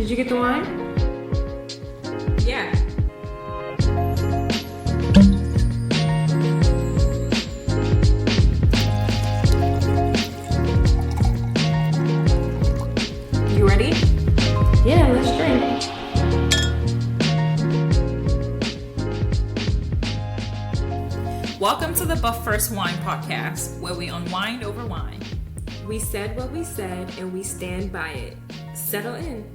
Did you get the wine? Yeah. You ready? Yeah, let's drink. Welcome to the Buff First Wine podcast, where we unwind over wine. We said what we said, and we stand by it. Settle in.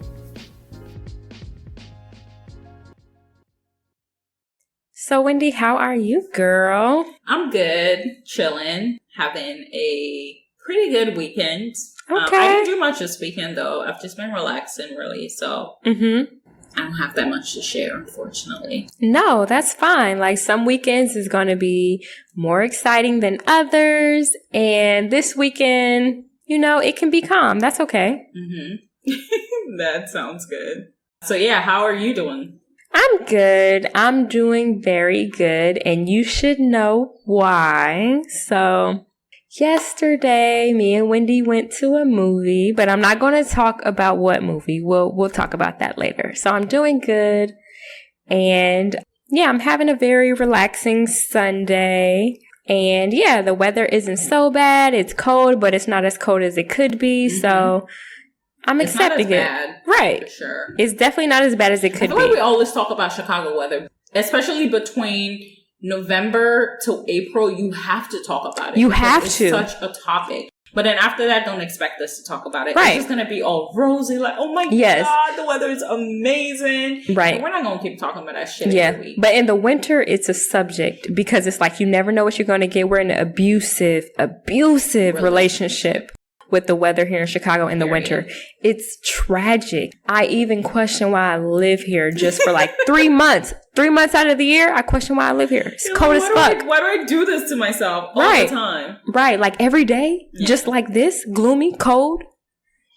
So, Wendy, how are you, girl? I'm good, chilling, having a pretty good weekend. Okay. I didn't do much this weekend, though. I've just been relaxing, really, so I don't have that much to share, unfortunately. No, that's fine. Like, some weekends is going to be more exciting than others, and this weekend, you know, it can be calm. That's okay. That sounds good. So, yeah, how are you doing? I'm good. I'm doing very good, and you should know why. So, yesterday, me and Wendy went to a movie, but I'm not going to talk about what movie. We'll talk about that later. So, I'm doing good, and yeah, I'm having a very relaxing Sunday. And yeah, the weather isn't so bad. It's cold, but it's not as cold as it could be. So, I'm accepting it. Bad, right. For sure. It's definitely not as bad as it could be. I feel like we always talk about Chicago weather, especially between November to April. You have to talk about it. You have to. It's such a topic. But then after that, don't expect us to talk about it. Right. It's just going to be all rosy, like, oh my God, the weather is amazing. Right. And we're not going to keep talking about that shit every week. But in the winter, it's a subject because it's like you never know what you're going to get. We're in an abusive relationship with the weather here in Chicago in the winter. It's tragic. I even question why I live here just for like 3 months. 3 months out of the year, I question why I live here. It's cold as fuck. Why do I do this to myself all the time? Right. Like every day, just like this, gloomy, cold.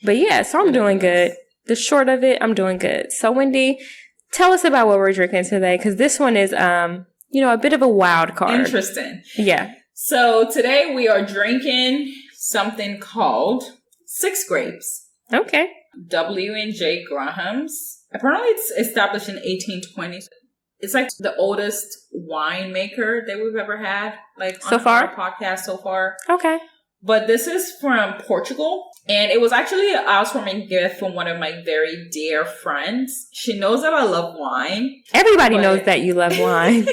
But yeah, so I'm doing good. The short of it, I'm doing good. So Wendy, tell us about what we're drinking today, because this one is, a bit of a wild card. Interesting. Yeah. So today we are drinking something called Six Grapes. Okay. W&J Graham's. Apparently it's established in 1820s. It's like the oldest winemaker that we've ever had, like on our podcast so far. Okay. But this is from Portugal. And it was actually a housewarming gift from one of my very dear friends. She knows that I love wine. Everybody knows that you love wine.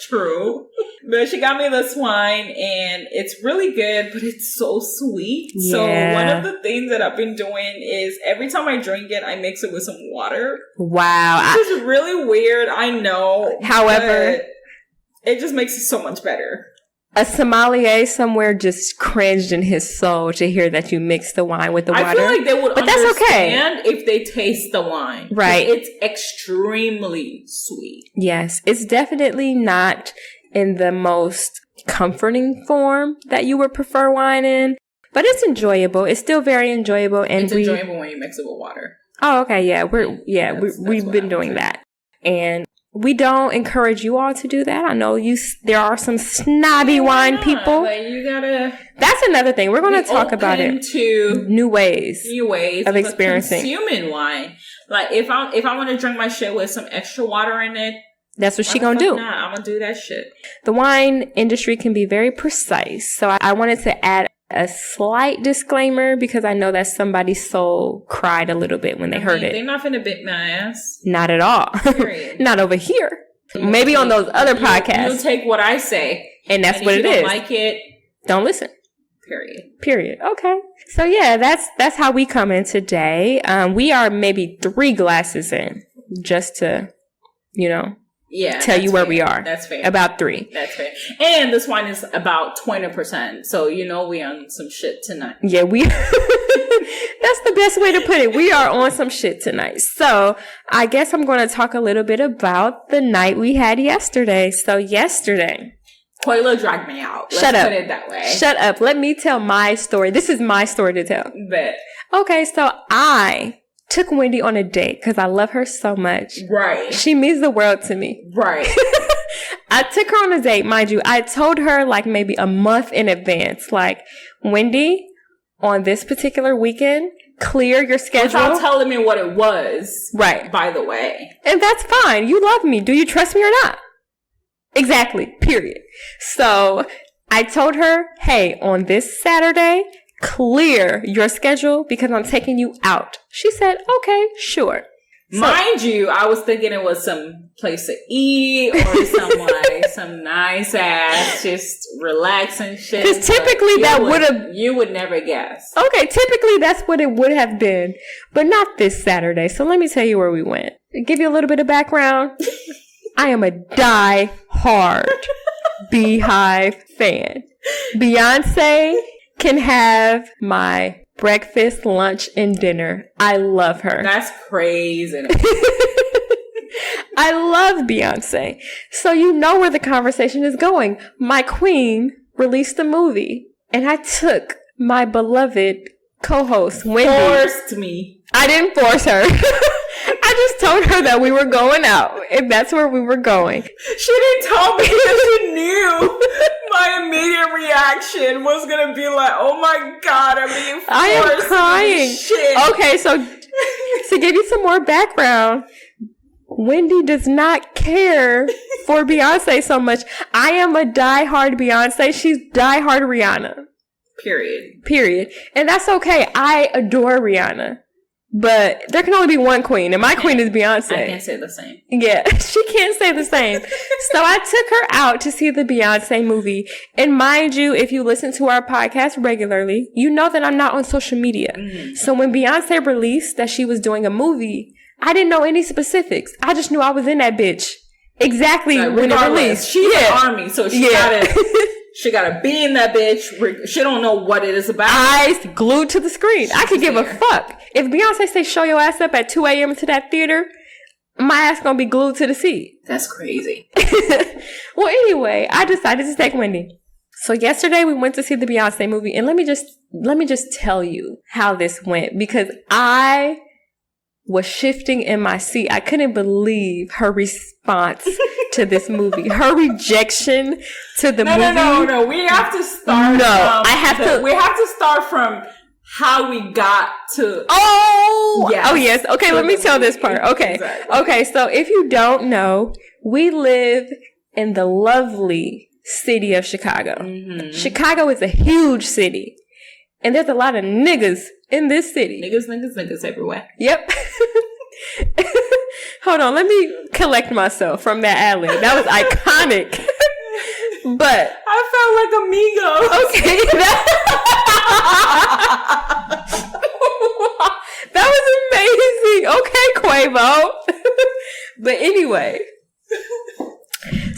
True. But she got me this wine and it's really good, but it's so sweet. Yeah. So one of the things that I've been doing is every time I drink it, I mix it with some water. Wow. Which is really weird, I know. However, it just makes it so much better. A sommelier somewhere just cringed in his soul to hear that you mix the wine with the water. I feel like they would understand if they taste the wine. Right. It's extremely sweet. Yes. It's definitely not in the most comforting form that you would prefer wine in, but it's enjoyable. It's still very enjoyable. And it's enjoyable when you mix it with water. Oh, okay. Yeah. We've been doing that. And we don't encourage you all to do that. I know there are some snobby wine people. Like you gotta. That's another thing. We're going to talk about it. To new ways of experiencing consuming wine. Like if I want to drink my shit with some extra water in it, that's what she gonna do. Nah, I'm gonna do that shit. The wine industry can be very precise, so I wanted to add a slight disclaimer because I know that somebody's soul cried a little bit when they heard it. They're not finna bit my ass. Not at all. Not over here. Maybe on those other podcasts. You take what I say, and that's what it is. If you don't like it, don't listen. Period. Okay. So yeah, that's how we come in today. We are maybe 3 glasses in, just to, tell you where we are. That's fair. About 3. That's fair. And this wine is about 20%. So, we on some shit tonight. Yeah, that's the best way to put it. We are on some shit tonight. So I guess I'm going to talk a little bit about the night we had yesterday. So yesterday, Quayla dragged me out. Shut up. Put it that way. Shut up. Let me tell my story. This is my story to tell. Bet. Okay, so I took Wendy on a date because I love her so much. Right. She means the world to me. Right. I took her on a date, mind you. I told her like maybe a month in advance, like, Wendy, on this particular weekend, clear your schedule. Without telling me what it was. Right. By the way. And that's fine. You love me. Do you trust me or not? Exactly. Period. So I told her, hey, on this Saturday, clear your schedule because I'm taking you out. She said, okay, sure. So, mind you, I was thinking it was some place to eat or some nice ass, just relaxing shit. Because typically you would never guess. Okay, typically that's what it would have been, but not this Saturday. So let me tell you where we went. Give you a little bit of background. I am a die-hard Beehive fan. Beyonce can have my breakfast, lunch, and dinner. I love her. That's crazy. I love Beyonce. So you know where the conversation is going. My queen released a movie, and I took my beloved co-host, Wendy. Forced me. I didn't force her. I just told her that we were going out, and that's where we were going. She didn't tell me because she knew my immediate reaction was going to be like, oh my God, I'm being forced. I am crying. Shit. Okay, so to give you some more background, Wendy does not care for Beyonce so much. I am a diehard Beyonce. She's diehard Rihanna. Period. And that's okay. I adore Rihanna. But there can only be one queen, and my queen is Beyonce. I can't say the same. Yeah, she can't say the same. So I took her out to see the Beyonce movie. And mind you, if you listen to our podcast regularly, you know that I'm not on social media. Mm-hmm. So when Beyonce released that she was doing a movie, I didn't know any specifics. I just knew I was in that bitch. Exactly when it released. She's an army, so she gotta be in that bitch. She don't know what it is about. Eyes glued to the screen. I could give a fuck. If Beyonce say show your ass up at 2 a.m. to that theater, my ass gonna be glued to the seat. That's crazy. Well, anyway, I decided to take Wendy. So yesterday we went to see the Beyonce movie, and let me just tell you how this went, because I was shifting in my seat. I couldn't believe her response to this movie. Her rejection to the movie. No. We have to start. We have to start from how we got to. Oh yes. Okay, let me tell this part. Okay. Exactly. Okay, so if you don't know, we live in the lovely city of Chicago. Mm-hmm. Chicago is a huge city. And there's a lot of niggas in this city. Niggas everywhere. Yep. Hold on, let me collect myself from that alley. That was iconic. But I felt like Amigo. Okay. That was amazing. Okay, Quavo. But anyway.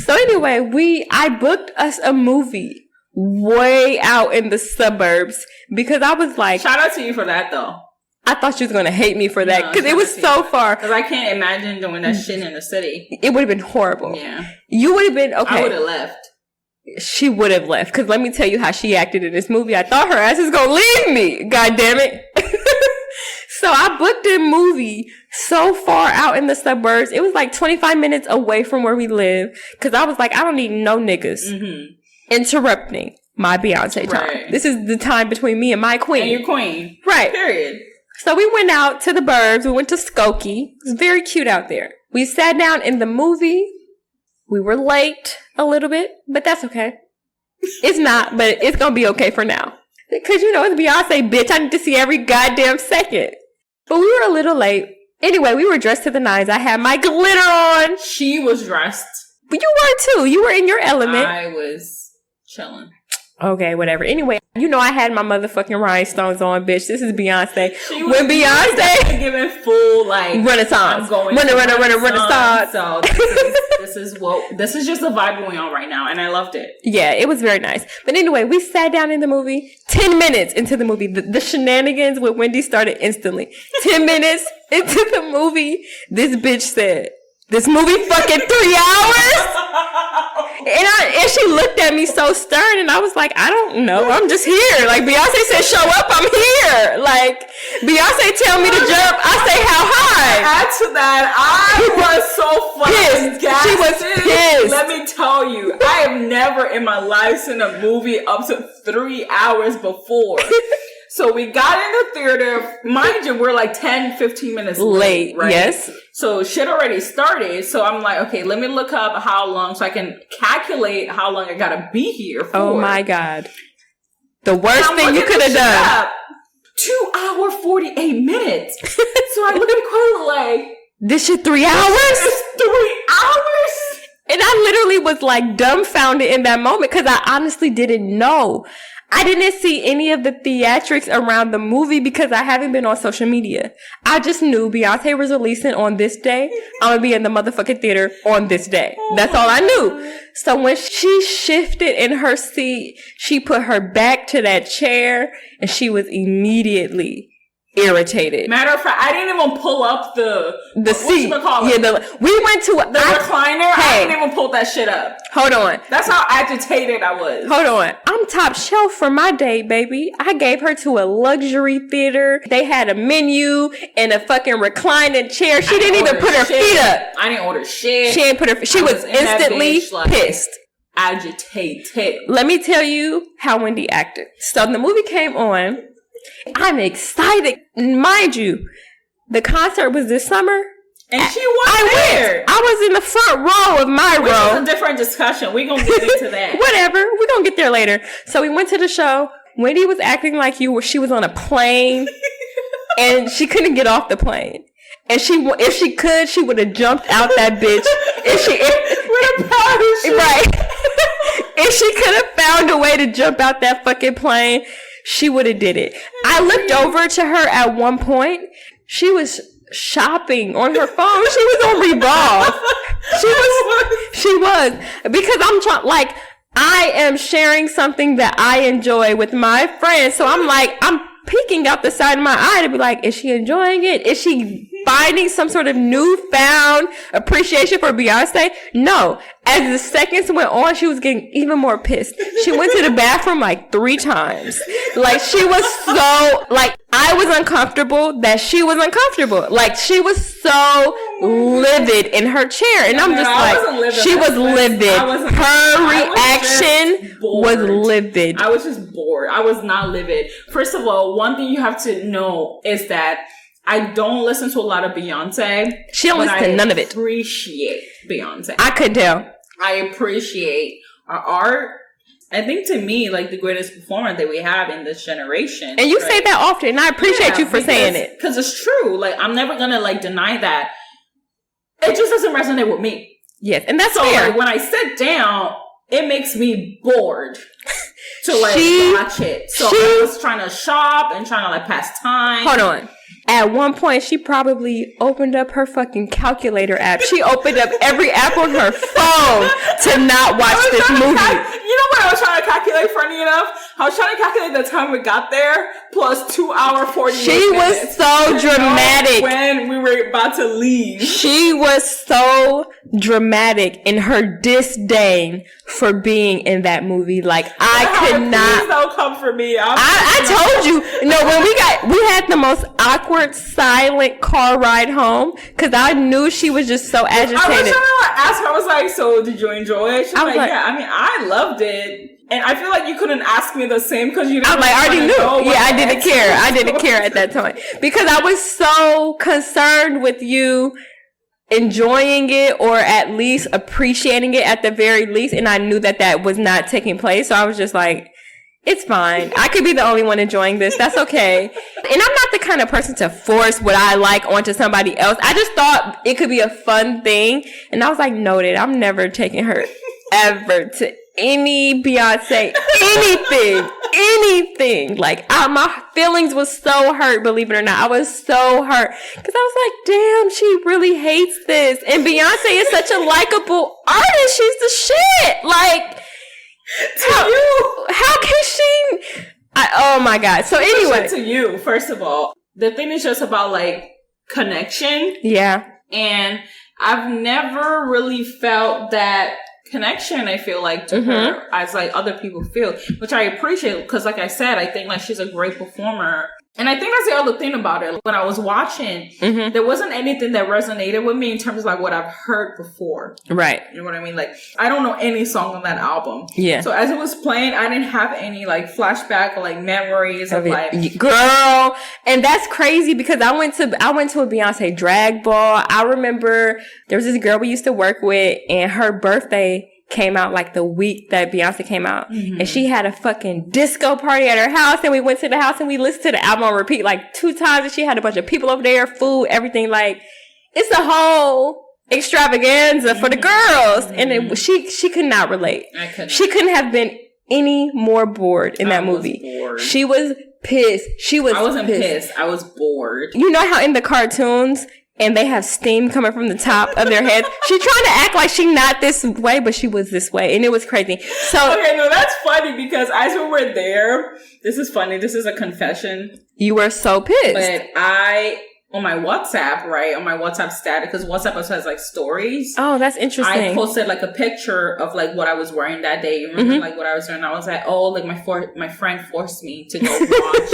So anyway, I booked us a movie way out in the suburbs because I was like, shout out to you for that though. I thought you was going to hate me for that because it was so far. Because I can't imagine doing that shit in the city. It would have been horrible. Yeah. You would have been, okay. I would have left. She would have left because let me tell you how she acted in this movie. I thought her ass is going to leave me. God damn it. So I booked a movie so far out in the suburbs. It was like 25 minutes away from where we live because I was like, I don't need no niggas interrupting my Beyonce time. Right. This is the time between me and my queen. And your queen. Right. Period. So we went out to the burbs. We went to Skokie. It was very cute out there. We sat down in the movie. We were late a little bit, but that's okay. It's not, but it's going to be okay for now. Because, you know, it's Beyonce, bitch. I need to see every goddamn second. But we were a little late. Anyway, we were dressed to the nines. I had my glitter on. She was dressed. But you were too. You were in your element. I was chilling. Okay, whatever. Anyway, you know I had my motherfucking rhinestones on, bitch. This is Beyonce. When Beyonce giving full like Renaissance, Renaissance. So this is just the vibe going on right now, and I loved it. Yeah, it was very nice. But anyway, we sat down in the movie. 10 minutes into the movie, the shenanigans with Wendy started instantly. 10 minutes into the movie, this bitch said, "This movie fucking 3 hours." And she looked at me so stern, and I was like, I don't know. I'm just here. Like, Beyonce said, show up, I'm here. Like, Beyonce tell me to jump, I say how high. Add to that, I was so fucking gassed. She was pissed. Let me tell you, I have never in my life seen a movie up to 3 hours before. So we got in the theater. Mind you, we're like 10, 15 minutes late, right? Yes. So shit already started. So I'm like, okay, let me look up how long so I can calculate how long I gotta be here for. Oh my God. The worst thing you could have done. 2 hour, 48 minutes. So I look at Quayla like, this shit 3 hours? It's 3 hours? And I literally was like dumbfounded in that moment because I honestly didn't know. I didn't see any of the theatrics around the movie because I haven't been on social media. I just knew Beyonce was releasing on this day. I'm going to be in the motherfucking theater on this day. That's all I knew. So when she shifted in her seat, she put her back to that chair and she was immediately irritated. Matter of fact, I didn't even pull up the seat. Yeah, we went to the recliner. Hey, I didn't even pull that shit up. Hold on. That's how agitated I was. Hold on. I'm top shelf for my date, baby. I gave her to a luxury theater. They had a menu and a fucking reclining chair. She didn't even put her feet up. I didn't order shit. She didn't put her. She was instantly pissed. Agitated. Let me tell you how Wendy acted. So the movie came on. I'm excited. Mind you, the concert was this summer. And she was there. I was in the front row of my row. It's a different discussion. We're going to get into that. Whatever. We're going to get there later. So we went to the show. Wendy was acting like she was on a plane. And she couldn't get off the plane. And if she could, she would have jumped out that bitch. With a parachute. Right. If she could have found a way to jump out that fucking plane, she would have did it. I looked over to her at one point. She was shopping on her phone. She was on Revolve. She was. Because I'm trying, like, I am sharing something that I enjoy with my friends. So I'm peeking out the side of my eye to be like, is she enjoying it? Is she finding some sort of newfound appreciation for Beyonce? No. As the seconds went on, she was getting even more pissed. She went to the bathroom like 3 times. Like, she was so, like, I was uncomfortable that she was uncomfortable. Like, she was so livid in her chair. And I'm just she was livid. Her reaction was livid. I was just bored. I was not livid. First of all, one thing you have to know is that I don't listen to a lot of Beyonce. She don't listen to none of it. I appreciate Beyonce. I could tell. I appreciate our art. I think to me, like, the greatest performer that we have in this generation. And you say that often, and I appreciate you for saying it. Because it's true. Like, I'm never going to, like, deny that. It just doesn't resonate with me. Yes, and that's so, fair. Like, when I sit down, it makes me bored to, like, watch it. So I was trying to shop and trying to, like, pass time. Hold on. At one point, she probably opened up her fucking calculator app. She opened up every app on her phone to not watch this movie. You know what I was trying to calculate, funny enough? I was trying to calculate the time we got there plus 2 hour 48 minutes. She was so dramatic. When we were about to leave. She was so dramatic in her disdain for being in that movie. Like, I could not. Please don't come for me. I told you. No, when we had the most awkward, silent car ride home because I knew she was just so agitated. I was trying to ask her. I was like, so did you enjoy it? She was like, yeah. I mean, I loved it. And I feel like you couldn't ask me the same because you didn't. I already knew. Yeah, I didn't care. I didn't care at that time because I was so concerned with you enjoying it or at least appreciating it at the very least. And I knew that was not taking place. So I was just like, it's fine. I could be the only one enjoying this. That's okay. And I'm not the kind of person to force what I like onto somebody else. I just thought it could be a fun thing. And I was like, noted. I'm never taking her ever to any Beyonce, anything. Like, my feelings was so hurt, believe it or not. I was so hurt. Because I was like, damn, she really hates this. And Beyonce is such a likable artist. She's the shit. Like, how can she? Oh my God. So anyway. To you, first of all, the thing is just about, like, connection. Yeah. And I've never really felt that connection, I feel like, to her as, like, other people feel, which I appreciate because, like I said, I think, like, she's a great performer. And I think that's the other thing about it. When I was watching, there wasn't anything that resonated with me in terms of like what I've heard before. Right. You know what I mean? Like, I don't know any song on that album. Yeah. So as it was playing, I didn't have any like flashback or like memories of like, girl. And that's crazy because I went to a Beyonce drag ball. I remember there was this girl we used to work with, and her birthday came out like the week that Beyonce came out. And she had a fucking disco party at her house, and we went to the house and we listened to the album on repeat like 2 times, and she had a bunch of people over there, food, everything. Like, it's a whole extravaganza for the girls. And she could not relate. She couldn't have been any more bored in that movie. She was pissed. I wasn't pissed. I was bored. You know how in the cartoons and they have steam coming from the top of their heads? She's trying to act like she's not this way, but she was this way. And it was crazy. So, okay, no, that's funny because as we were there, this is funny. This is a confession. You were so pissed. But on my WhatsApp, right? On my WhatsApp status, because WhatsApp also has like stories. Oh, that's interesting. I posted like a picture of like what I was wearing that day. You remember like what I was wearing? I was like, oh, like my friend forced me to go watch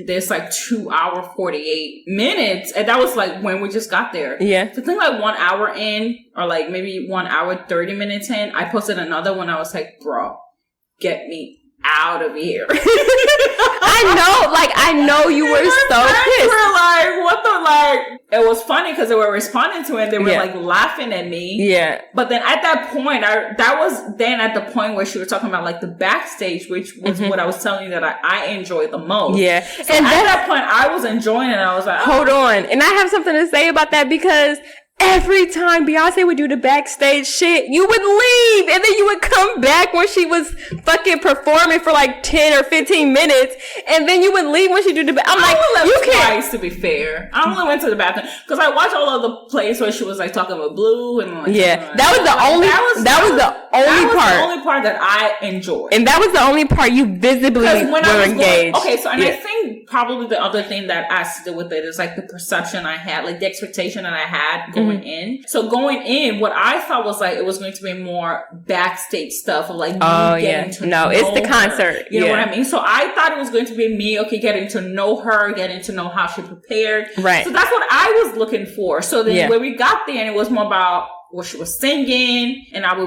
this like 2-hour 48 minutes, and that was like when we just got there. Yeah. So I think like 1 hour in, or like maybe 1 hour 30 minutes in, I posted another one. I was like, bro, get me out of here. I know you were so pissed. Were like, what the, like, it was funny because they were responding to it and they were like laughing at me. Yeah. But then at that point, that was then at the point where she was talking about like the backstage, which was what I was telling you that I enjoyed the most. Yeah. So and at that point, I was enjoying it. I was like, hold on. And I have something to say about that because every time Beyonce would do the backstage shit, you would leave and then you would come back when she was fucking performing for like 10 or 15 minutes, and then you would leave when she do the I'm like, you can't. Twice, to be fair. I only went to the bathroom because I watched all of the plays where she was like talking with Blue and like, that was the only part that I enjoyed, and that was the only part you visibly were engaged. And I think probably the other thing that has to do with it is like the perception I had, like the expectation that I had going in. So going in, what I thought was like it was going to be more backstage stuff of like getting to know it's the concert. Her. You know what I mean? So I thought it was going to be me, getting to know her, getting to know how she prepared. Right. So that's what I was looking for. So then when we got there, and it was more about what she was singing and how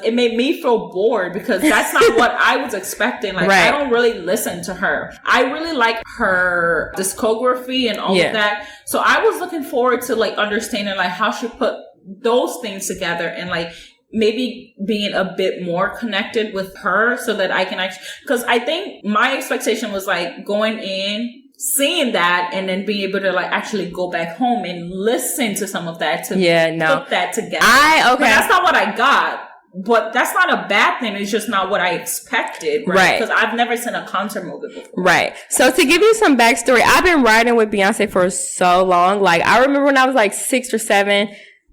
it made me feel bored because that's not what I was expecting. Like, I don't really listen to her. I really like her discography and all of that. So I was looking forward to like understanding like how she put those things together and like maybe being a bit more connected with her so that I can actually, because I think my expectation was like going in, seeing that, and then being able to like actually go back home and listen to some of that to put that together. But that's not what I got. But that's not a bad thing. It's just not what I expected, right? Because I've never seen a concert movie before. Right. So to give you some backstory, I've been riding with Beyonce for so long. Like, I remember when I was like 6 or 7,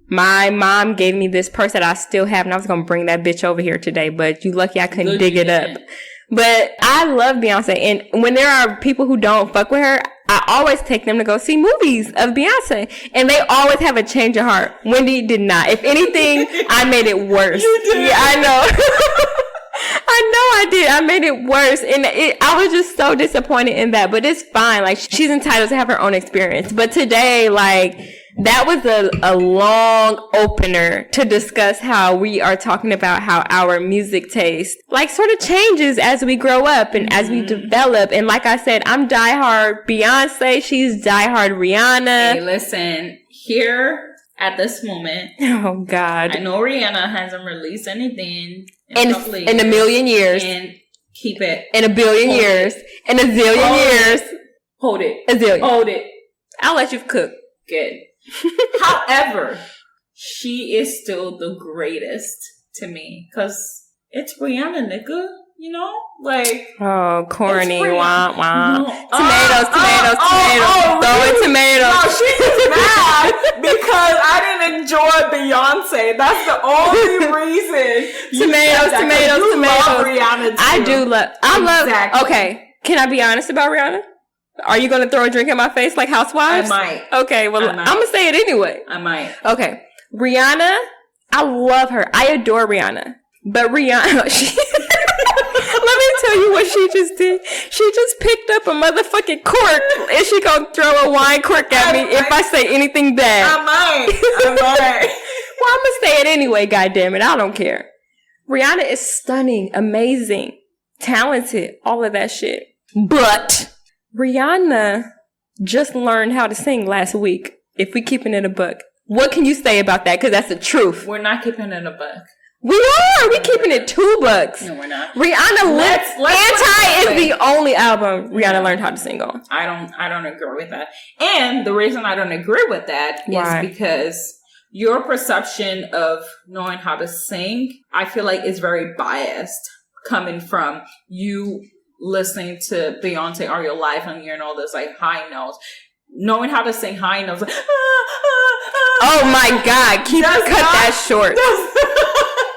my mom gave me this purse that I still have, and I was going to bring that bitch over here today, but you lucky I couldn't dig it up. But I love Beyonce, and when there are people who don't fuck with her, I always take them to go see movies of Beyonce, and they always have a change of heart. Wendy did not. If anything, I made it worse. You did. Yeah, I know. I know I did. I made it worse, and I was just so disappointed in that. But it's fine. Like, she's entitled to have her own experience. But today, like, that was a long opener to discuss how we are talking about how our music taste like sort of changes as we grow up and as we develop. And like I said, I'm diehard Beyonce. She's diehard Rihanna. Hey, listen, here at this moment. Oh, God. I know Rihanna hasn't released anything in a million years. And keep it. In a billion years. In a zillion years. Hold it. A zillion. Hold it. I'll let you cook. Good. However, she is still the greatest to me because it's Rihanna, nigga. You know, like corny, wah wah. No. Tomatoes. Throw in tomatoes. No, she was mad because I didn't enjoy Beyonce. That's the only reason. Tomatoes. Love Rihanna too. I love. Okay, can I be honest about Rihanna? Are you going to throw a drink in my face like Housewives? I might. Okay, well, I'm going to say it anyway. I might. Okay. Rihanna, I love her. I adore Rihanna. But Rihanna, let me tell you what she just did? She just picked up a motherfucking cork and she gonna throw a wine cork at me if I say anything bad. I might. Well, I'm gonna say it anyway, goddammit. I don't care. Rihanna is stunning, amazing, talented, all of that shit. But Rihanna just learned how to sing last week. If we keeping it a buck. What can you say about that? Because that's the truth. We're not keeping it a buck. We are. We keeping it $2. No, we're not. Rihanna Anti is the only album Rihanna learned how to sing on. I don't agree with that. And the reason I don't agree with that is because your perception of knowing how to sing, I feel like is very biased coming from you listening to Beyonce all your life and hearing all this like high notes. Knowing how to sing high notes. Like, oh my God. Cut that short.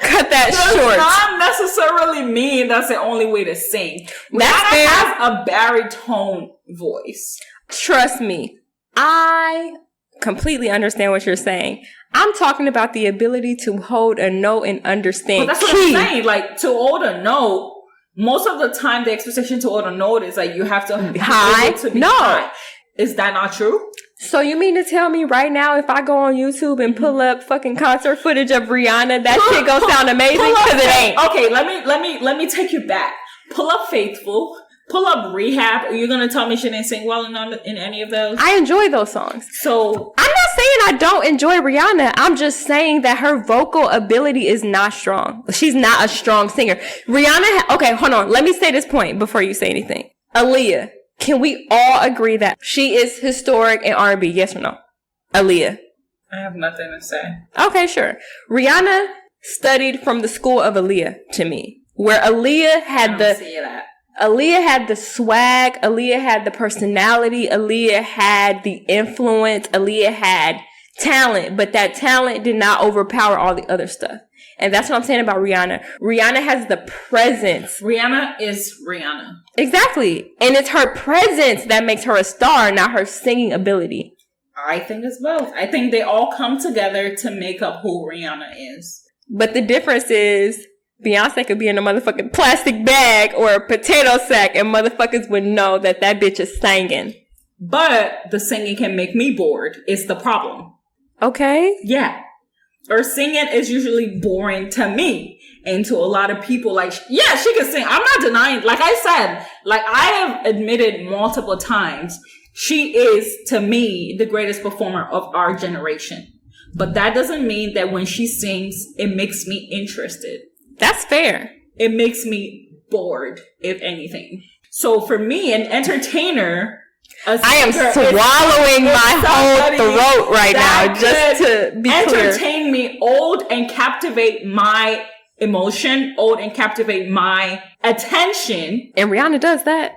Cut that short. Does not necessarily mean that's the only way to sing. Rihanna has a baritone voice. Trust me. I completely understand what you're saying. I'm talking about the ability to hold a note and understand. But that's what I'm saying. Like, to hold a note, most of the time the expectation to hold a note is like you have to be high. High. Is that not true? So you mean to tell me right now if I go on YouTube and pull up fucking concert footage of Rihanna, that shit gonna sound amazing? Because it ain't. Okay, let me take you back. Pull up Faithful. Pull up Rehab. Are you gonna tell me she didn't sing well in any of those? I enjoy those songs. So I'm not saying I don't enjoy Rihanna. I'm just saying that her vocal ability is not strong. She's not a strong singer. Rihanna. Okay, hold on. Let me say this point before you say anything. Aaliyah. Can we all agree that she is historic in R&B? Yes or no? Aaliyah. I have nothing to say. Okay, sure. Rihanna studied from the school of Aaliyah to me, where Aaliyah had Aaliyah had the swag, Aaliyah had the personality, Aaliyah had the influence, Aaliyah had talent, but that talent did not overpower all the other stuff. And that's what I'm saying about Rihanna. Rihanna has the presence. Rihanna is Rihanna. Exactly. And it's her presence that makes her a star, not her singing ability. I think it's both. I think they all come together to make up who Rihanna is. But the difference is Beyonce could be in a motherfucking plastic bag or a potato sack and motherfuckers would know that that bitch is singing. But the singing can make me bored. It's the problem. Okay. Yeah. Or singing is usually boring to me and to a lot of people. Like, yeah, she can sing. I'm not denying. Like I said, like I have admitted multiple times, she is to me the greatest performer of our generation. But that doesn't mean that when she sings, it makes me interested. That's fair. It makes me bored, if anything. So for me, an entertainer, I am swallowing my whole throat right now, just to be clear. Entertain me, old and captivate my emotion, old and captivate my attention. And Rihanna does that.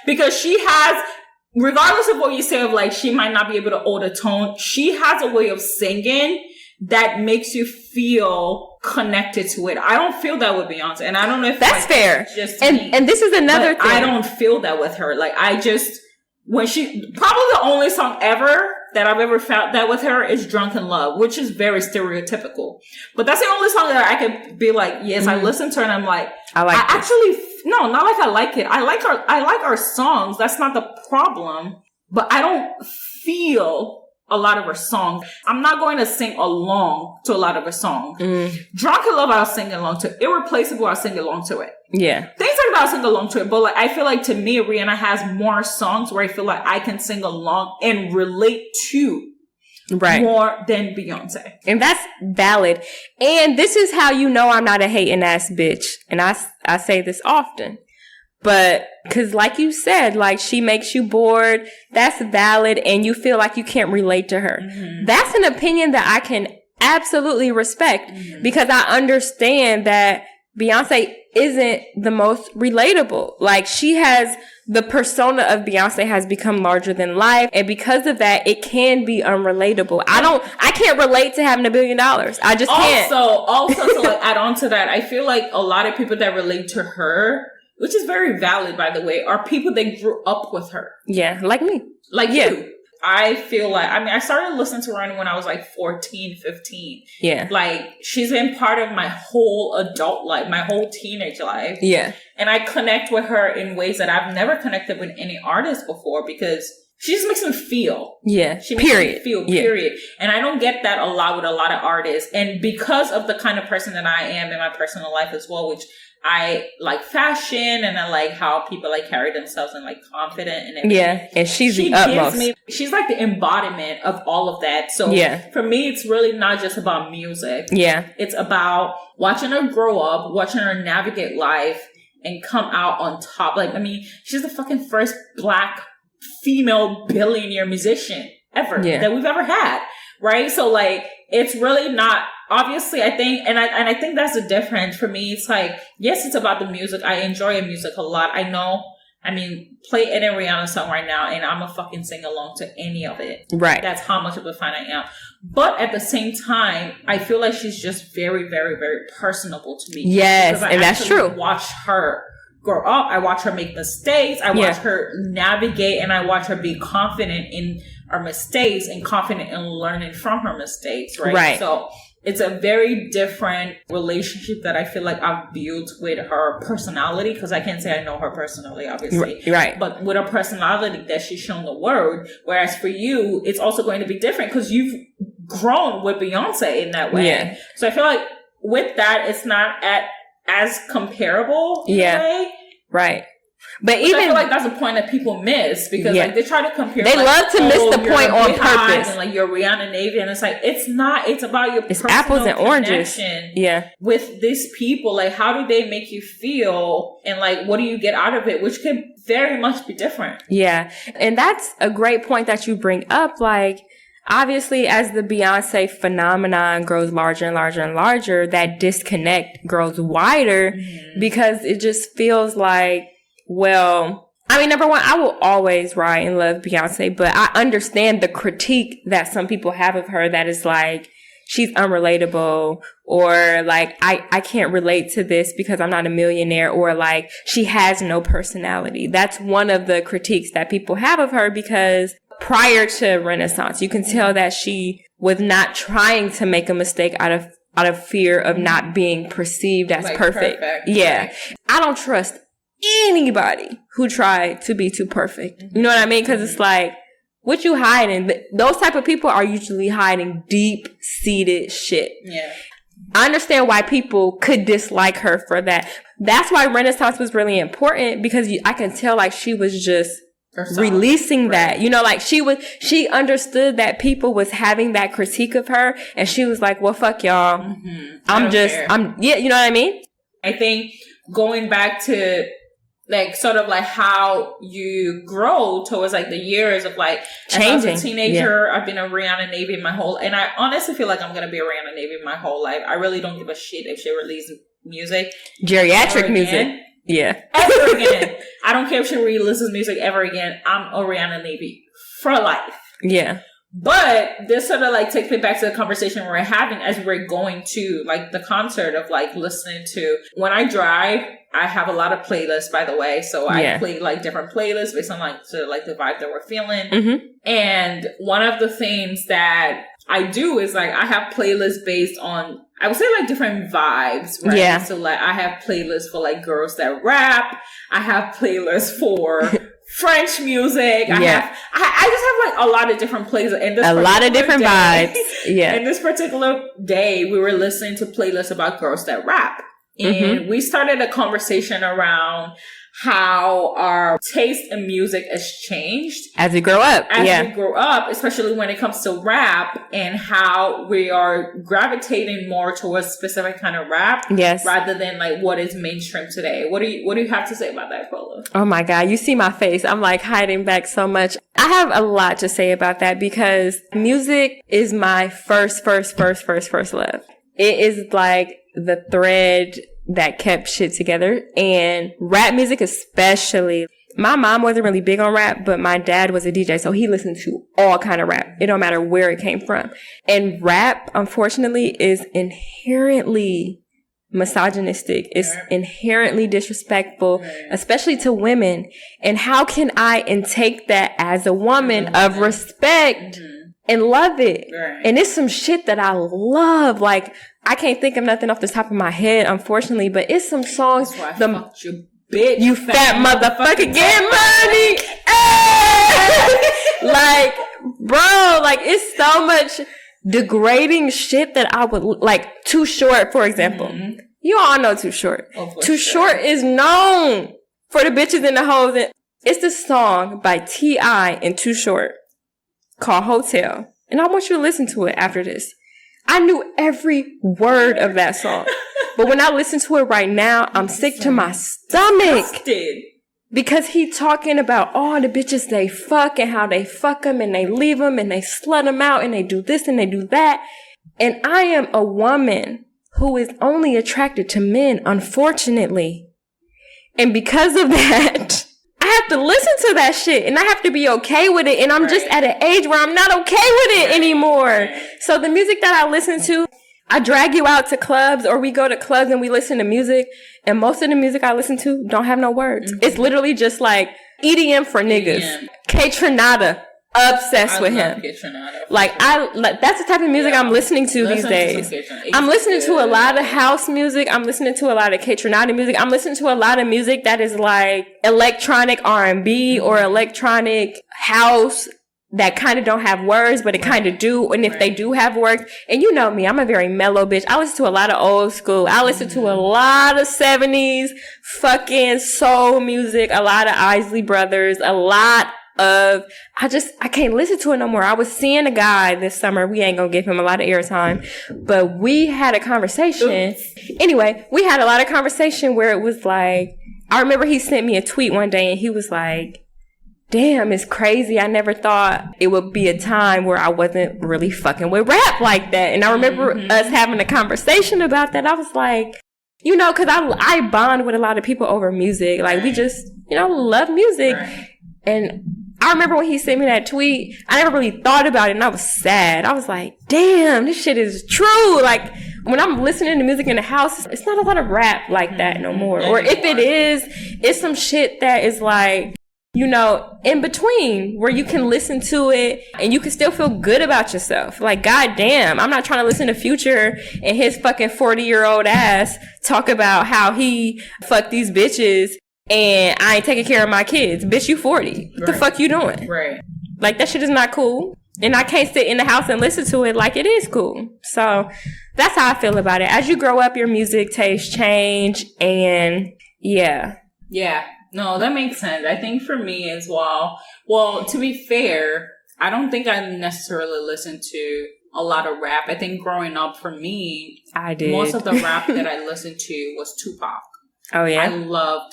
Because she has, regardless of what you say of like, she might not be able to hold a tone, she has a way of singing that makes you feel connected to it. I don't feel that with Beyonce, and I don't know if that's fair. Just and this is another thing. I don't feel that with her. Like when she probably the only song ever that I've ever felt that with her is "Drunk in Love," which is very stereotypical. But that's the only song that I can be like, yes, I listen to her and I'm like, no, not like I like it. I like our songs. That's not the problem. But I don't feel a lot of her songs. I'm not going to sing along to a lot of her songs. Drunk in Love, I'll sing along to. Irreplaceable, I'll sing along to it. Yeah. Things like that, I'll sing along to it. But like, I feel like to me, Rihanna has more songs where I feel like I can sing along and relate to more than Beyonce. And that's valid. And this is how you know I'm not a hating ass bitch. And I say this often. But, cause like you said, like she makes you bored. That's valid. And you feel like you can't relate to her. Mm-hmm. That's an opinion that I can absolutely respect because I understand that Beyonce isn't the most relatable. Like she has, the persona of Beyonce has become larger than life. And because of that, it can be unrelatable. I can't relate to having $1 billion. I just can't. Also to like add on to that, I feel like a lot of people that relate to her, which is very valid, by the way, are people that grew up with her. Yeah, like me. Like you. I feel like, I mean, I started listening to her when I was like 14, 15. Yeah. Like, she's been part of my whole adult life, my whole teenage life. Yeah. And I connect with her in ways that I've never connected with any artist before because she just makes me feel. Yeah. She makes me feel, period. And I don't get that a lot with a lot of artists. And because of the kind of person that I am in my personal life as well, which I like fashion and I like how people like carry themselves and like confident and everything. Yeah. And she's the utmost. She's like the embodiment of all of that. So for me, it's really not just about music. Yeah. It's about watching her grow up, watching her navigate life and come out on top. Like, I mean, she's the fucking first Black female billionaire musician ever that we've ever had. Right. So like, it's really not, obviously, I think, and I think that's the difference for me. It's like, yes, it's about the music. I enjoy her music a lot. I know, I mean, play any Rihanna song right now and I'm gonna fucking sing along to any of it. Right. That's how much of a fan I am. But at the same time, I feel like she's just very, very, very personable to me. Yes, and that's true. Watch her grow up. I watch her make mistakes. I watch her navigate and I watch her be confident in her mistakes and confident in learning from her mistakes. Right. So it's a very different relationship that I feel like I've built with her personality, because I can't say I know her personally, obviously. Right. But with her personality that she's shown the world. Whereas for you, it's also going to be different because you've grown with Beyonce in that way. Yeah. So I feel like with that, it's not as comparable in a way. Right. But which even I feel like that's a point that people miss because like they try to compare. They like, love to miss the point on purpose. And like you're Rihanna Navy, and it's like it's not. It's about your it's apples and oranges. With these people, like how do they make you feel, and like what do you get out of it, which could very much be different. Yeah, and that's a great point that you bring up. Like, obviously, as the Beyonce phenomenon grows larger and larger and larger, that disconnect grows wider because it just feels like, well, I mean, number one, I will always ride and love Beyonce, but I understand the critique that some people have of her that is like, she's unrelatable, or like, I can't relate to this because I'm not a millionaire, or like, she has no personality. That's one of the critiques that people have of her, because prior to Renaissance, you can tell that she was not trying to make a mistake out of fear of not being perceived as like perfect. Yeah. Right. I don't trust anybody who tried to be too perfect. You know what I mean? Because it's like, what you hiding? Those type of people are usually hiding deep-seated shit. Yeah. I understand why people could dislike her for that. That's why Renaissance was really important, because I can tell like she was just releasing that, you know, like she understood that people was having that critique of her, and she was like, well, fuck y'all. You know what I mean? I think going back to like sort of like how you grow towards like the years of like changing. As a teenager, I've been a Rihanna Navy my whole, and I honestly feel like I'm gonna be a Rihanna Navy my whole life. I really don't give a shit if she releases music, geriatric music. Yeah. Ever again. I don't care if she releases music ever again. I'm a Rihanna Navy for life. Yeah. But this sort of like takes me back to the conversation we're having as we're going to like the concert of like listening to. When I drive, I have a lot of playlists, by the way. So I play like different playlists based on like sort of like the vibe that we're feeling. Mm-hmm. And one of the things that I do is like I have playlists based on, I would say like different vibes, right? Yeah. So like I have playlists for like girls that rap. I have playlists for French music. I just have like a lot of different playlists. And a lot of different vibes. Yeah. And this particular day, we were listening to playlists about girls that rap. And we started a conversation around how our taste in music has changed as we grow up. As we grow up, especially when it comes to rap, and how we are gravitating more towards specific kind of rap, rather than like what is mainstream today. What do you have to say about that, Quayla? Oh my God, you see my face. I'm like hiding back so much. I have a lot to say about that, because music is my first love. It is like the thread that kept shit together, and rap music especially. My mom wasn't really big on rap, but my dad was a DJ, so he listened to all kind of rap. It don't matter where it came from. And rap, unfortunately, is inherently misogynistic. It's inherently disrespectful, especially to women. And how can I take that as a woman of respect and love it? And it's some shit that I love. Like, I can't think of nothing off the top of my head, unfortunately, but it's some songs. That's why I fucked you, bitch. You fat motherfucker, get money. Like, bro, like, it's so much degrading shit that I would, like, Too Short, for example. You all know Too Short. Too Short is known for the bitches and the hoes. And it's the song by T.I. and Too Short called Hotel. And I want you to listen to it after this. I knew every word of that song. But when I listen to it right now, I'm sick to my stomach. Because he talking about all the bitches they fuck and how they fuck them and they leave them and they slut them out and they do this and they do that. And I am a woman who is only attracted to men, unfortunately. And because of that, I have to listen to that shit and I have to be okay with it. And I'm just at an age where I'm not okay with it anymore. So the music that I listen to, I drag you out to clubs or we go to clubs and we listen to music. And most of the music I listen to don't have no words. It's literally just like EDM for niggas. K-Tronada. Obsessed with him. Like, that's the type of music I'm listening to these days. I'm listening to a lot of house music. I'm listening to a lot of K-Tronada music. I'm listening to a lot of music that is like electronic R&B or electronic house that kind of don't have words, but it kind of do. And if they do have words, and you know me, I'm a very mellow bitch. I listen to a lot of old school. I listen to a lot of 70s fucking soul music, a lot of Isley Brothers, a lot of, I can't listen to it no more. I was seeing a guy this summer. We ain't gonna give him a lot of airtime, but we had a conversation. Anyway, we had a lot of conversation where it was like, I remember he sent me a tweet one day and he was like, damn, it's crazy. I never thought it would be a time where I wasn't really fucking with rap like that. And I remember us having a conversation about that. I was like, you know, cause I bond with a lot of people over music. Like, we just, you know, love music. And I remember when he sent me that tweet, I never really thought about it and I was sad. I was like, damn, this shit is true. Like, when I'm listening to music in the house, it's not a lot of rap like that no more. Or if it is, it's some shit that is like, you know, in between where you can listen to it and you can still feel good about yourself. Like, goddamn, I'm not trying to listen to Future and his fucking 40-year-old ass talk about how he fucked these bitches and I ain't taking care of my kids. Bitch, you 40. What the fuck you doing? Like, that shit is not cool. And I can't sit in the house and listen to it like it is cool. So that's how I feel about it. As you grow up, your music tastes change and yeah. No, that makes sense. I think for me as well, to be fair, I don't think I necessarily listened to a lot of rap. I think growing up for me, I did. Most of the rap that I listened to was Tupac. Oh, yeah? I loved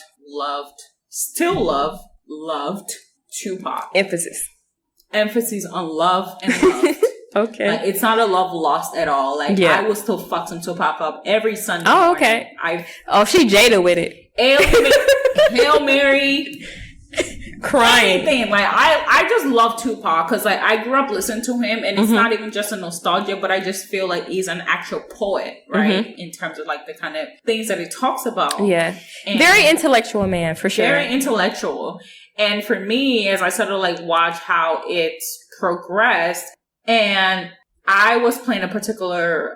Tupac. Emphasis on love and loved. Okay. Like, it's not a love lost at all. Like, I will still fuck some Tupac up every Sunday morning. Okay. She Jada with it. Hail Mary. Crying. Anything. Like, I just love Tupac because, like, I grew up listening to him and it's not even just a nostalgia, but I just feel like he's an actual poet, right? In terms of, like, the kind of things that he talks about. Yeah. And very intellectual man, for sure. Very intellectual. And for me, as I sort of, like, watch how it's progressed, and I was playing a particular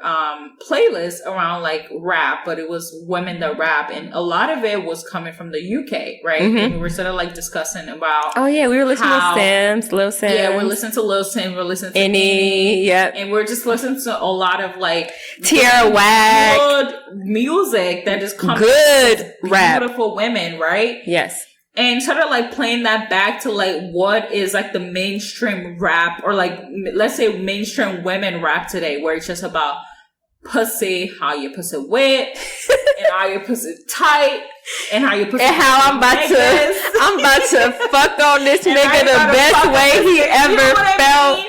playlist around like rap, but it was women that rap, and a lot of it was coming from the UK, right? And we were sort of like discussing about we were listening to Lil Sims. Yeah, we're listening to Lil Sims, we're listening to Annie, and we're just listening to a lot of like Tierra Whack, good music that is coming good from rap, beautiful women, right? Yes. And sort of like playing that back to like what is like the mainstream rap, or like, let's say mainstream women rap today, where it's just about pussy, how your pussy wet, and how your pussy tight, and how your pussy and how I'm about to fuck on this nigga the best way he ever felt.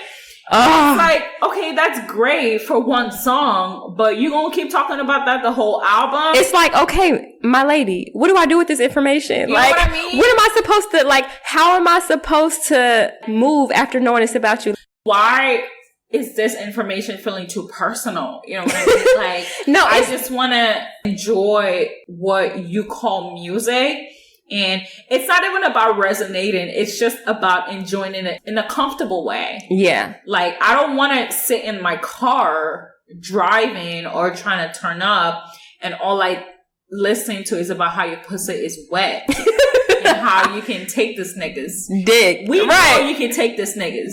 Oh. It's like, okay, that's great for one song, but you gonna keep talking about that the whole album? It's like, okay, my lady, what do I do with this information? You like, know what I mean? What am I supposed to, like, how am I supposed to move after knowing it's about you? Why is this information feeling too personal? You know what I mean? Like, no, I just want to enjoy what you call music. And it's not even about resonating. It's just about enjoying it in a comfortable way. Yeah. Like, I don't want to sit in my car driving or trying to turn up and all I listening to is about how your pussy is wet. And how you can take this nigga's dick. We know you can take this niggas.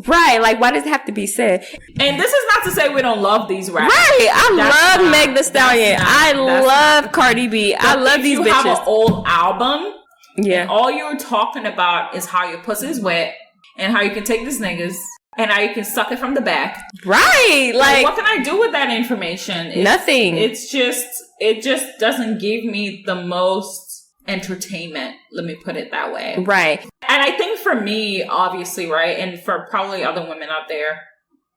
Right. Like, why does it have to be said? And this is not to say we don't love these rappers. Right. I love Meg Thee Stallion. I love Cardi B. I love these bitches. If you have an old album, yeah, and all you're talking about is how your pussy is wet and how you can take this niggas and how you can suck it from the back. Right. Like what can I do with that information? Nothing. It just doesn't give me the most entertainment, let me put it that way. Right. And I think for me, obviously, right, and for probably other women out there,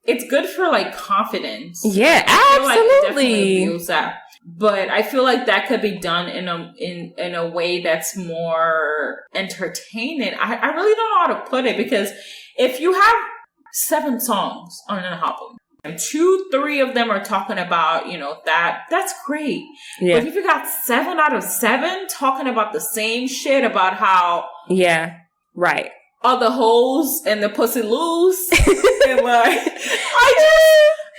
it's good for like confidence. Yeah, absolutely. Like, that. But I feel like that could be done in a way that's more entertaining. I really don't know how to put it, because if you have 7 songs on an album, and 2-3 of them are talking about, you know, that's great. Yeah. But if you got 7 out of 7 talking about the same shit about how right, all the hoes and the pussy loose, and like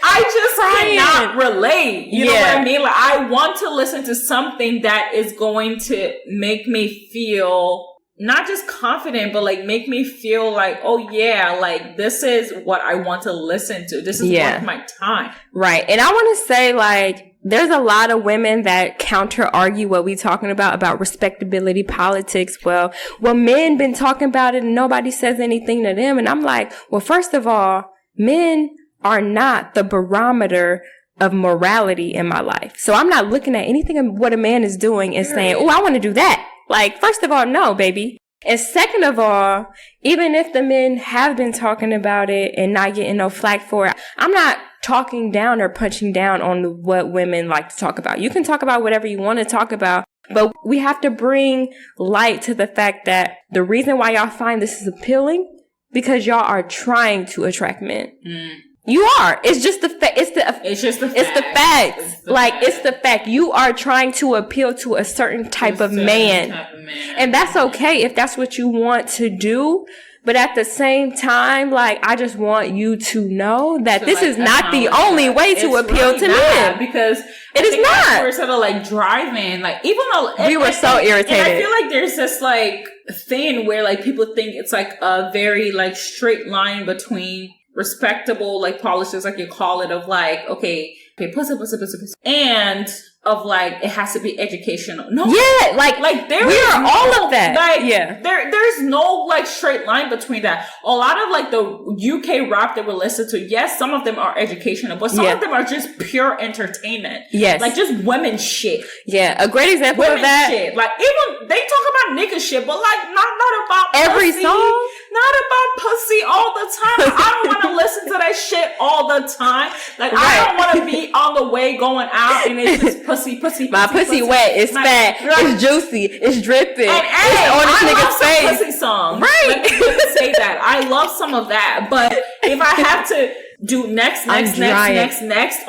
I just cannot relate. You know what I mean? Like, I want to listen to something that is going to make me feel not just confident, but like make me feel like, oh yeah, like this is what I want to listen to. This is worth my time. Right. And I want to say, like, there's a lot of women that counter argue what we talking about respectability politics. Well, men been talking about it and nobody says anything to them. And I'm like, well, first of all, men are not the barometer of morality in my life. So I'm not looking at anything of what a man is doing and saying, oh, I want to do that. Like, first of all, no, baby. And second of all, even if the men have been talking about it and not getting no flack for it, I'm not talking down or punching down on what women like to talk about. You can talk about whatever you want to talk about, but we have to bring light to the fact that the reason why y'all find this is appealing, because y'all are trying to attract men. You are. It's just the fact. It's the facts. It's the fact. You are trying to appeal to a certain type of man. And that's okay if that's what you want to do. But at the same time, like, I just want you to know that this is not the only way to appeal to men. Because it is not. We're sort of like driving, like, even though we were so irritated. And I feel like there's this like thing where like people think it's like a very like straight line between respectable, like, policies, like you call it, of like, okay, pussy, and of like, it has to be educational. No. Yeah, like there we are all of that. Like, there's no like straight line between that. A lot of like the UK rap that we listen to, yes, some of them are educational, but some of them are just pure entertainment. Yes. Like just women shit. Yeah. A great example of that. Shit. Like, even they talk about nigga shit, but like not about every pussy, song. Not about pussy all the time. Like, I don't want to listen to that shit all the time. Like, I don't want to be on the way going out and it's just pussy. My pussy wet. It's fat. It's juicy. It's dripping. And it's on this nigga's face. Pussy songs. Right. Let me say that. I love some of that. But if I have to do next on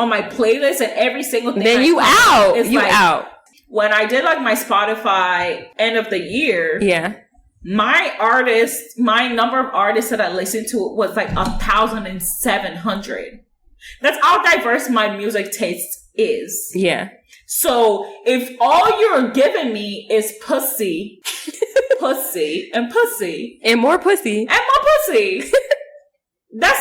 my playlist and every single thing, then you out. You like, out. When I did like my Spotify end of the year. Yeah. My number of artists that I listened to was like 1,700. That's how diverse my music taste is. Yeah. So if all you're giving me is pussy, pussy, and pussy, and more pussy, that's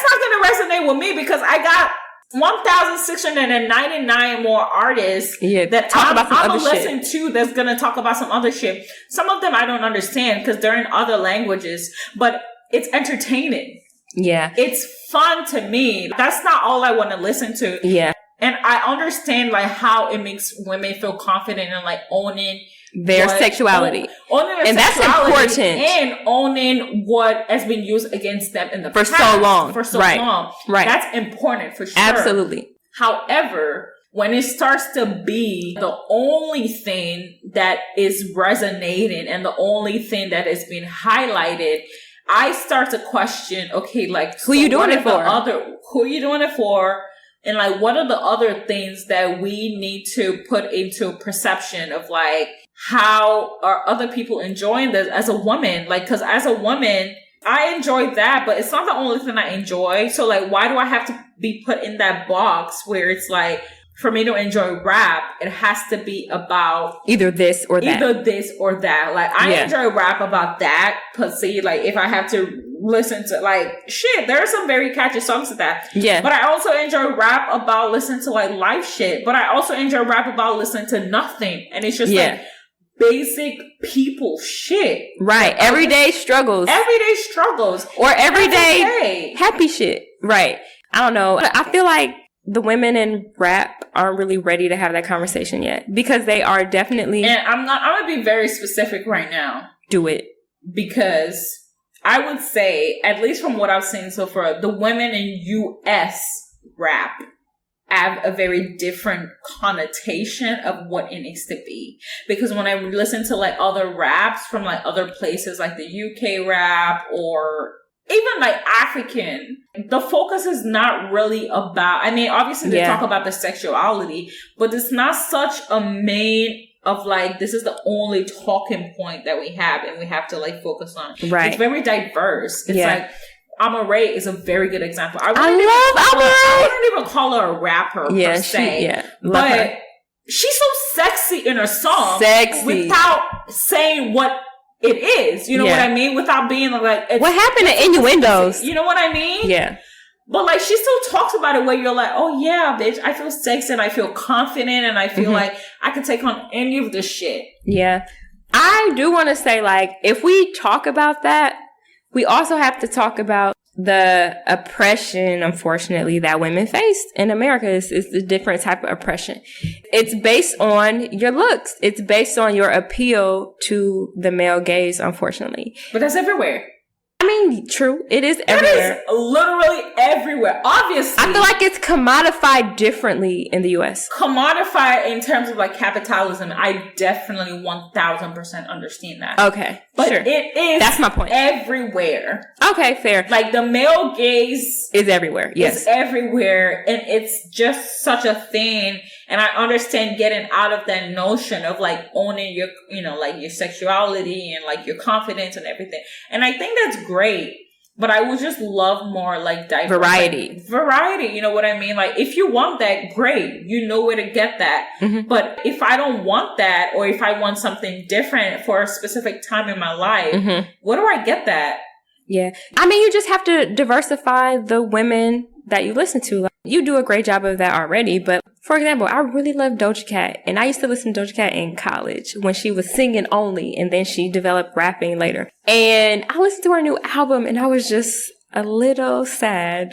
not going to resonate with me, because I got 1,699 more artists that talk about some other shit. Listen to that's going to talk about some other shit. Some of them I don't understand because they're in other languages, but it's entertaining. Yeah. It's fun to me. That's not all I want to listen to. Yeah. And I understand like how it makes women feel confident in like owning their sexuality. Owning their and sexuality, that's important. And owning what has been used against them in the past. For so long. Right. That's important for sure. Absolutely. However, when it starts to be the only thing that is resonating and the only thing that is being highlighted, I start to question, okay, like, who you doing it for? Who are you doing it for? And like, what are the other things that we need to put into perception of like, how are other people enjoying this as a woman? Like, cause as a woman, I enjoy that, but it's not the only thing I enjoy. So like, why do I have to be put in that box where it's like, for me to enjoy rap, it has to be about either this or that. Like, I enjoy rap about that. But see, like, if I have to listen to, like, shit, there are some very catchy songs to that. Yeah. But I also enjoy rap about listening to, like, life shit. But I also enjoy rap about listening to nothing. And it's just, like, basic people shit. Right. Like, everyday struggles. Or everyday happy shit. Right. I don't know. I feel like the women in rap aren't really ready to have that conversation yet, because they are definitely. And I'm going to be very specific right now. Do it. Because I would say, at least from what I've seen so far, the women in US rap have a very different connotation of what it needs to be. Because when I listen to like other raps from like other places, like the UK rap or even like African, the focus is not really about, I mean, obviously they talk about the sexuality, but it's not such a main of like, this is the only talking point that we have and we have to like focus on. Right. It's very diverse. It's like, Amaray is a very good example. I wouldn't even call her a rapper per se. But she's so sexy in her song. Without saying what it is. You know what I mean? Without being like... What happened to innuendos? You know what I mean? Yeah. But like, she still talks about it where you're like, oh yeah, bitch, I feel sexy and I feel confident and I feel like I can take on any of this shit. Yeah. I do want to say, like, if we talk about that, we also have to talk about the oppression, unfortunately, that women face in America. Is a different type of oppression. It's based on your looks. It's based on your appeal to the male gaze, unfortunately. But that's everywhere. I mean, true. It is everywhere. It is literally everywhere. Obviously. I feel like it's commodified differently in the U.S. Commodified in terms of like capitalism. I definitely 1000% understand that. Okay. But sure. It is. That's my point. Everywhere. Okay, fair. Like the male gaze is everywhere. Yes. It's everywhere. And it's just such a thing. And I understand getting out of that notion of like owning your, you know, like your sexuality and like your confidence and everything. And I think that's great. But I would just love more like diverse, variety. Like, variety. You know what I mean? Like if you want that, great. You know where to get that. Mm-hmm. But if I don't want that, or if I want something different for a specific time in my life, where do I get that? Yeah. I mean, you just have to diversify the women that you listen to. Like, you do a great job of that already. But for example, I really love Doja Cat. And I used to listen to Doja Cat in college when she was singing only. And then she developed rapping later. And I listened to her new album and I was just a little sad.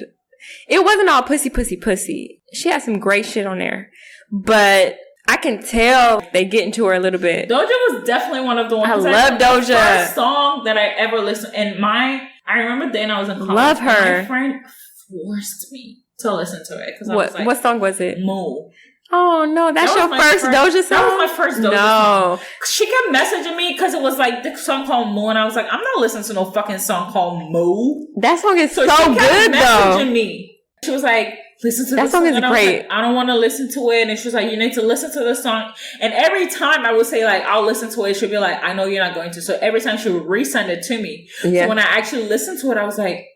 It wasn't all pussy, pussy, pussy. She had some great shit on there. But I can tell they get into her a little bit. Doja was definitely one of the ones. I love Doja. The first song that I ever listened, and I remember then I was in college. Love her. My friend forced me to listen to it because I was like, what song was it? Moo. Oh no, that's your first Doja song? That was my first Doja song. She kept messaging me because it was like the song called Moo, and I was like, I'm not listening to no fucking song called Moo. That song is so she kept good messaging though. Me. She was like, listen to that this song. Is and great. Like, I don't want to listen to it. And she was like, you need to listen to the song. And every time I would say like, I'll listen to it, she'd be like, I know you're not going to. So every time she would resend it to me. Yeah. So when I actually listened to it, I was like,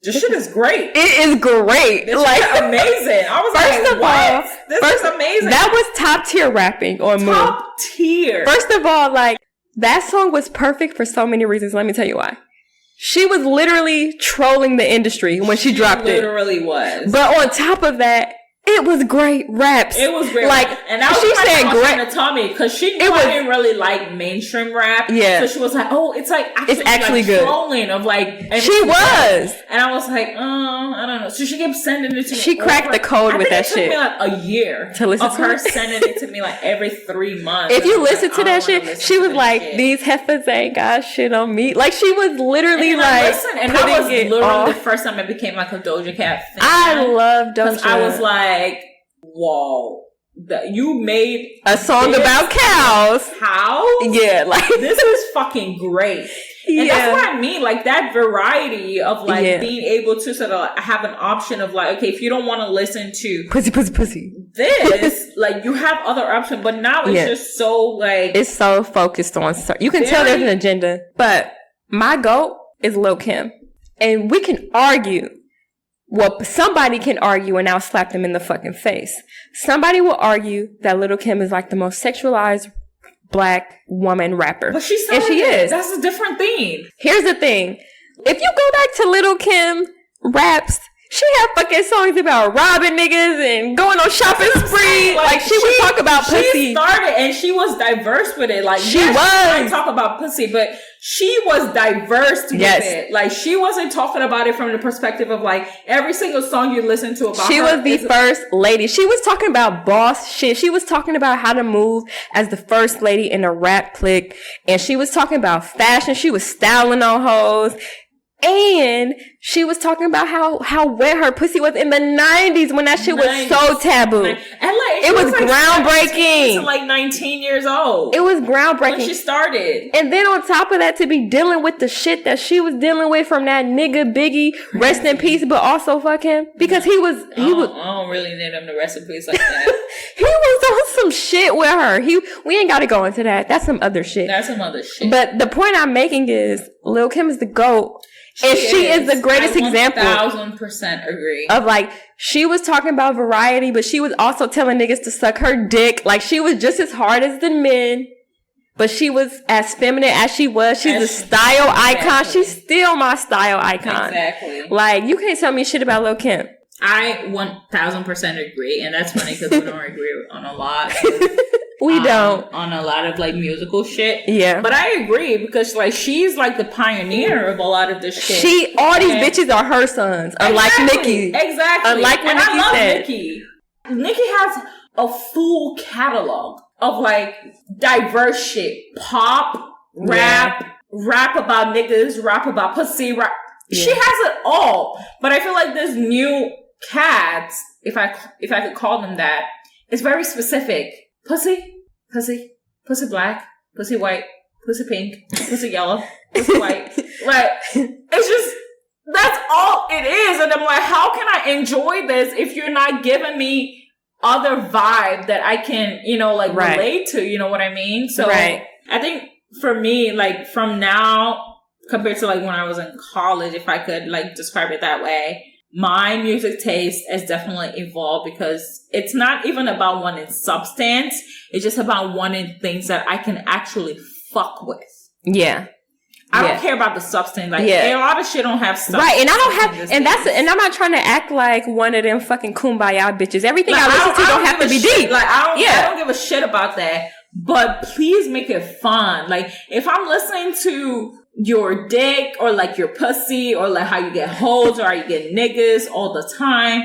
this shit is great. It is great. This like is amazing. I was like, what? This is amazing. That was top tier rapping on Moo. Top tier. First of all, like, that song was perfect for so many reasons. Let me tell you why. She was literally trolling the industry when she dropped it. She literally was. But on top of that, it was great raps. It was great. Like, and that was she said great to Tommy because she knew I didn't really like mainstream rap. Yeah. So she was like, oh, it's like actually like good. Trolling of like. She was. And I was like, I don't know. So she kept sending it to me. She cracked the code with that shit. It took me like a year to listen of her sending it to me like every 3 months. If you listen to that shit, she was like, these heifers ain't got shit on me. Like she was literally like, and that was literally the first time I became like a Doja Cat fan. I love Doja. I was like, whoa. You made a song about cows. How? Yeah, like this is fucking great. And that's what I mean. Like, that variety of, like, being able to sort of have an option of, like, okay, if you don't want to listen to pussy this, like, you have other options. But now it's just so, like... It's so focused on... You can tell there's an agenda. But my GOAT is Lil' Kim. And we can argue. Well, somebody can argue, and I'll slap them in the fucking face. Somebody will argue that Lil' Kim is, like, the most sexualized Black woman rapper. But she is. That's a different thing. Here's the thing. If you go back to Lil' Kim raps, she had fucking songs about robbing niggas and going on shopping spree. Like she would talk about pussy. She started and she was diverse with it. Like she was talk about pussy, but she was diverse with it. Like she wasn't talking about it from the perspective of like every single song you listen to about she her. Was the first lady. She was talking about boss shit. She was talking about how to move as the first lady in a rap clique. And she was talking about fashion. She was styling on hoes. And she was talking about how wet her pussy was in the 90s when that shit was so taboo. And like, it was groundbreaking. To like 19 years old. It was groundbreaking. When she started. And then on top of that, to be dealing with the shit that she was dealing with from that nigga Biggie, rest in peace, but also fuck him. Because he was... I don't really need him to rest in peace like that. He was on some shit with her. We ain't got to go into that. That's some other shit. But the point I'm making is Lil' Kim is the GOAT. She is the greatest example. 1000% agree. Of like, she was talking about variety, but she was also telling niggas to suck her dick. Like, she was just as hard as the men, but she was as feminine as she was. She's a style icon. She's still my style icon. Exactly. Like, you can't tell me shit about Lil' Kim. I 1000% agree, and that's funny because we don't agree on a lot. We don't. On a lot of, like, musical shit. Yeah. But I agree because, like, she's, like, the pioneer of a lot of this shit. All these bitches are her sons. Unlike Nicki. Exactly. Unlike what Nicki said. Nicki has a full catalog of, like, diverse shit. Pop, rap about niggas, rap about pussy, rap. Yeah. She has it all. But I feel like this new cats, if I could call them that, is very specific. Pussy black, pussy white, pussy pink, pussy yellow, pussy white. Like, it's just, that's all it is. And I'm like, how can I enjoy this if you're not giving me other vibe that I can, relate to, you know what I mean? So I think for me, like, from now compared to like when I was in college, if I could like describe it that way, my music taste has definitely evolved because it's not even about wanting substance. It's just about wanting things that I can actually fuck with. Yeah. I don't care about the substance. Like, a lot of shit don't have substance. Right. And I don't have, and I'm not trying to act like one of them fucking kumbaya bitches. Everything I listen to don't have to be deep. Like, I don't give a shit about that. But please make it fun. Like, if I'm listening to your dick or like your pussy or like how you get hoes or how you get niggas all the time,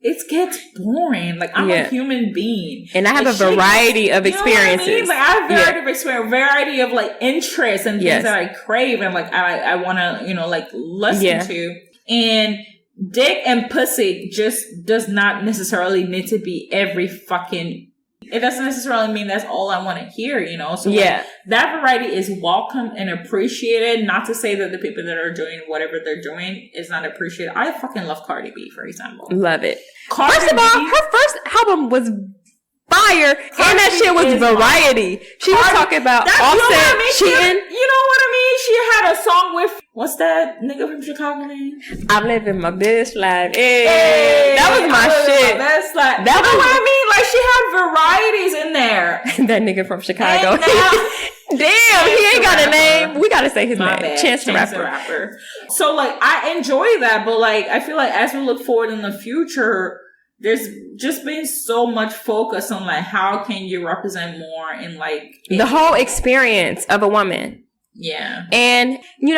it gets boring. Like, I'm a human being. And I have a variety of experiences. You know what I mean? Like, I have a variety of experience, variety of like interests and things that I crave and like I want to, like listen to. And dick and pussy just does not necessarily need to be every fucking... It doesn't necessarily mean that's all I want to hear, So like, that variety is welcome and appreciated. Not to say that the people that are doing whatever they're doing is not appreciated. I fucking love Cardi B, for example. Love it. First of all, her first album was fire, and that shit was variety. She was talking about Offset cheating. You know what I mean? She had a song with, what's that nigga from Chicago name? I'm living my best life. Hey, that was my shit. My best life. You know what I mean? Like, she had varieties in there. That nigga from Chicago. Damn, he ain't got a name. We gotta say his name. Chance the Rapper. So, like, I enjoy that, but, like, I feel like as we look forward in the future, there's just been so much focus on, like, how can you represent more in, like... the whole experience of a woman. Yeah. And,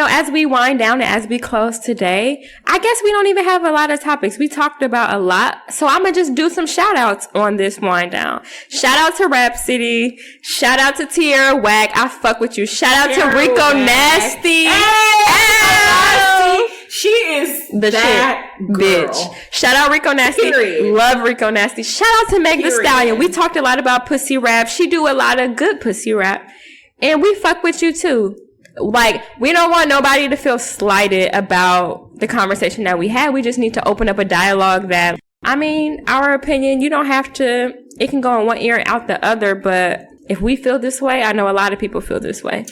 as we wind down and as we close today, I guess we don't even have a lot of topics. We talked about a lot. So I'm going to just do some shout outs on this wind down. Shout out to Rhapsody. Shout out to Tierra Whack. I fuck with you. Shout out to Rico Nasty. Hey! She is the that shit, girl. Bitch. Shout out Rico Nasty. Period. Love Rico Nasty. Shout out to Meg Thee Stallion. We talked a lot about pussy rap. She do a lot of good pussy rap. And we fuck with you too. Like, we don't want nobody to feel slighted about the conversation that we had. We just need to open up a dialogue that, I mean, our opinion, you don't have to, it can go in one ear and out the other, but if we feel this way, I know a lot of people feel this way.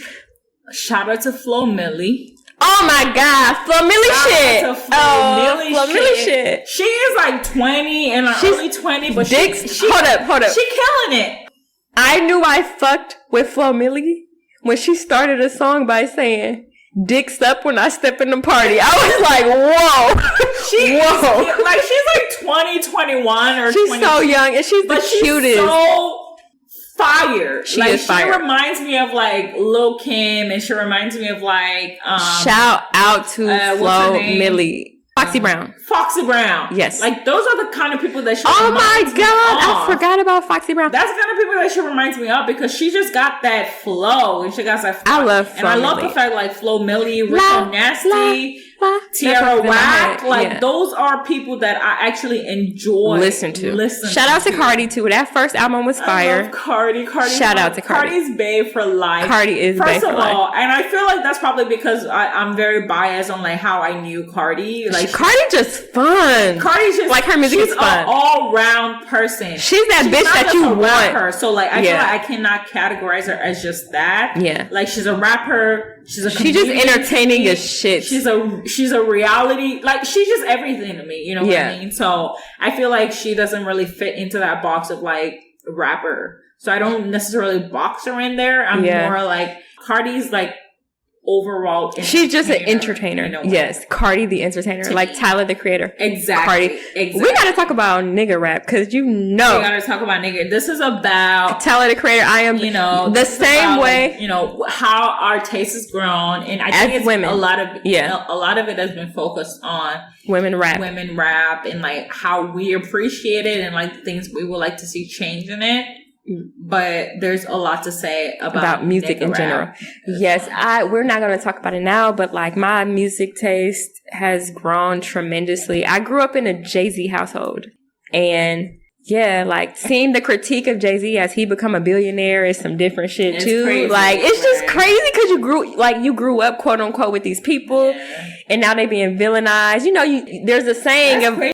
Shout out to Flo Millie. Oh my God, Flo Millie shit. Flo Millie shit. She is like 20 and early 20, but hold up. She killing it. I knew I fucked with Flo Millie when she started a song by saying, "Dicks up when I step in the party." I was like, whoa. She's like 20, 21 or she's 22. so young and she's the cutest. She's so fire. She is fire. She reminds me of like Lil' Kim, and she reminds me of like shout out to Flo Millie. Foxy Brown. Yes. Like, those are the kind of people that she Oh my reminds God. I forgot about Foxy Brown. That's the kind of people that she reminds me of, because she just got that flow. And she got that flow. I love Flo And I love Millie. the fact, like, Flo Millie, Rico Nasty, Tierra Whack. Like, those are people that I actually enjoy. Listen to. Shout out to Cardi, too. That first album was fire. I love Cardi. Shout out to Cardi. Cardi's bae for life. Cardi is bae for life. First of all, and I feel like that's probably because I'm very biased on, like, how I knew Cardi. Like, Cardi just fun. Cardi's just like, her music is fun. An all-round person. She's that bitch that you want. Rapper, so like I feel like I cannot categorize her as just that. Yeah. Like, she's a rapper. She's just entertaining as shit. She's a reality. Like, she's just everything to me. You know what I mean? So I feel like she doesn't really fit into that box of like rapper. So I don't necessarily box her in there. I'm more like Cardi's like overall she's just an entertainer. Yes, Cardi the entertainer, like Tyler the Creator. Exactly. We gotta talk about nigga rap, because we gotta talk about nigga. This is about Tyler the Creator. I am the same way, how our taste has grown, and I think it's women, a lot of it has been focused on women rap, and like how we appreciate it and like things we would like to see change in it. But there's a lot to say about music in general. Yes, we're not going to talk about it now, but like my music taste has grown tremendously. I grew up in a Jay-Z household, and like seeing the critique of Jay-Z as he become a billionaire is some different shit too. Crazy. Like, it's just crazy because you grew up quote unquote with these people, and now they being villainized. There's a saying of